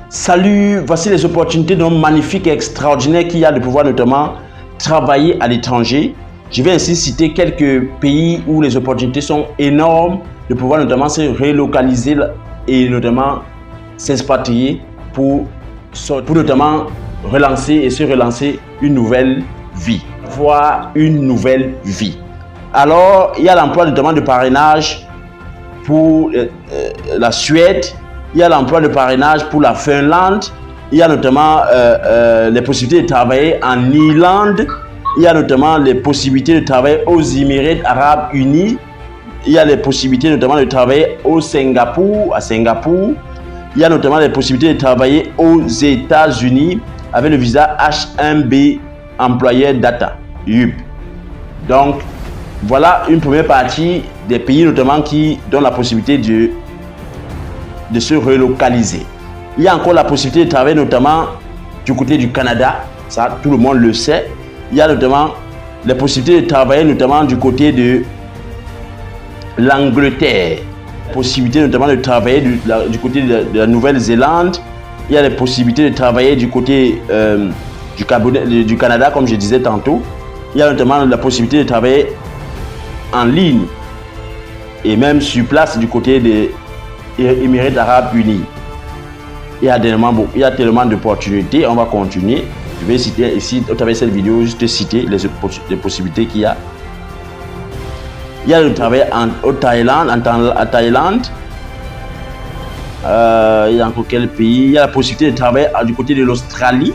Salut, voici les opportunités donc magnifiques et extraordinaires qu'il y a de pouvoir notamment travailler à l'étranger. Je vais ainsi citer quelques pays où les opportunités sont énormes de pouvoir notamment se relocaliser et notamment s'expatrier pour notamment se relancer une nouvelle vie, voir une nouvelle vie. Alors, il y a l'emploi notamment de parrainage pour la Suède, il y a l'emploi de parrainage pour la Finlande, il y a notamment les possibilités de travailler en Irlande, il y a notamment les possibilités de travailler aux Émirats Arabes Unis, il y a les possibilités notamment de travailler à Singapour, il y a notamment les possibilités de travailler aux États-Unis avec le visa H1B employeur data, UB. Donc, voilà une première partie des pays notamment qui donnent la possibilité de se relocaliser. Il y a encore la possibilité de travailler notamment du côté du Canada, ça tout le monde le sait. Il y a notamment les possibilités de travailler notamment du côté de l'Angleterre, possibilité notamment de travailler du côté de la Nouvelle-Zélande. Il y a les possibilités de travailler du côté du Canada, comme je disais tantôt. Il y a notamment la possibilité de travailler en ligne et même sur place du côté des Émirats Arabes Unis. Il y a tellement d'opportunités. On va continuer. Je vais citer ici, au travers de cette vidéo, juste citer les possibilités qu'il y a. Il y a le travail en Thaïlande. Il y a encore quel pays? Il y a la possibilité de travailler du côté de l'Australie.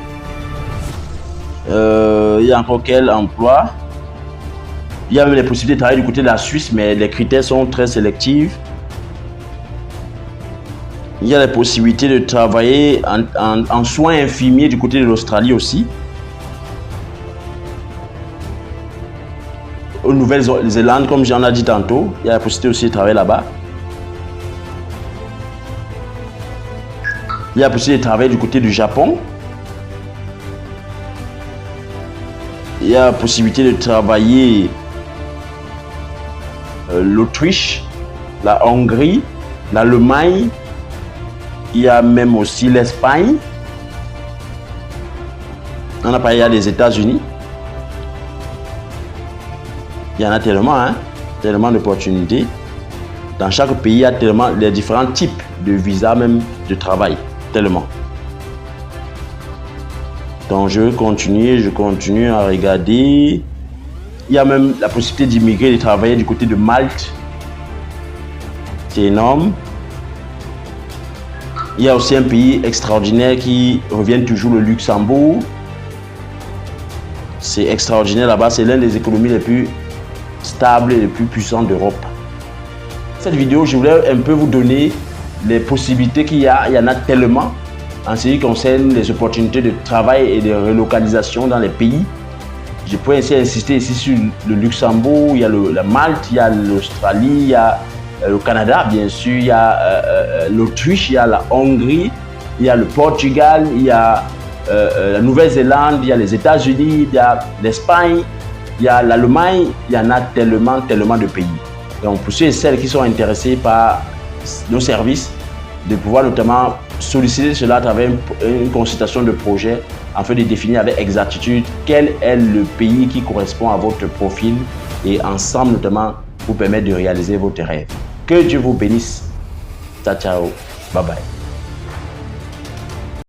Il y a encore quel emploi? Il y a même les possibilités de travailler du côté de la Suisse, mais les critères sont très sélectifs. Il y a les possibilités de travailler en soins infirmiers du côté de l'Australie aussi. Aux Nouvelle-Zélande, comme j'en ai dit tantôt, il y a la possibilité aussi de travailler là-bas. Il y a la possibilité de travailler du côté du Japon. Il y a la possibilité de travailler l'Autriche, la Hongrie, l'Allemagne. Il y a même aussi l'Espagne. On a parlé des États-Unis. Il y en a tellement, tellement d'opportunités. Dans chaque pays, il y a tellement les différents types de visas, même de travail. Tellement. Donc je continue à regarder. Il y a même la possibilité d'immigrer et de travailler du côté de Malte. C'est énorme. Il y a aussi un pays extraordinaire qui revient toujours, le Luxembourg. C'est extraordinaire là-bas, c'est l'une des économies les plus stables et les plus puissantes d'Europe. Cette vidéo, je voulais un peu vous donner les possibilités qu'il y a. Il y en a tellement en ce qui concerne les opportunités de travail et de relocalisation dans les pays. Je pourrais ainsi insister ici sur le Luxembourg, il y a la Malte, il y a l'Australie, il y a le Canada, bien sûr, il y a l'Autriche, il y a la Hongrie, il y a le Portugal, il y a la Nouvelle-Zélande, il y a les États-Unis, il y a l'Espagne, il y a l'Allemagne, il y en a tellement de pays. Donc pour ceux et celles qui sont intéressés par nos services, de pouvoir notamment solliciter cela à travers une consultation de projet afin de définir avec exactitude quel est le pays qui correspond à votre profil et ensemble notamment vous permettre de réaliser votre rêve. Que Dieu vous bénisse. Ciao, ciao. Bye bye.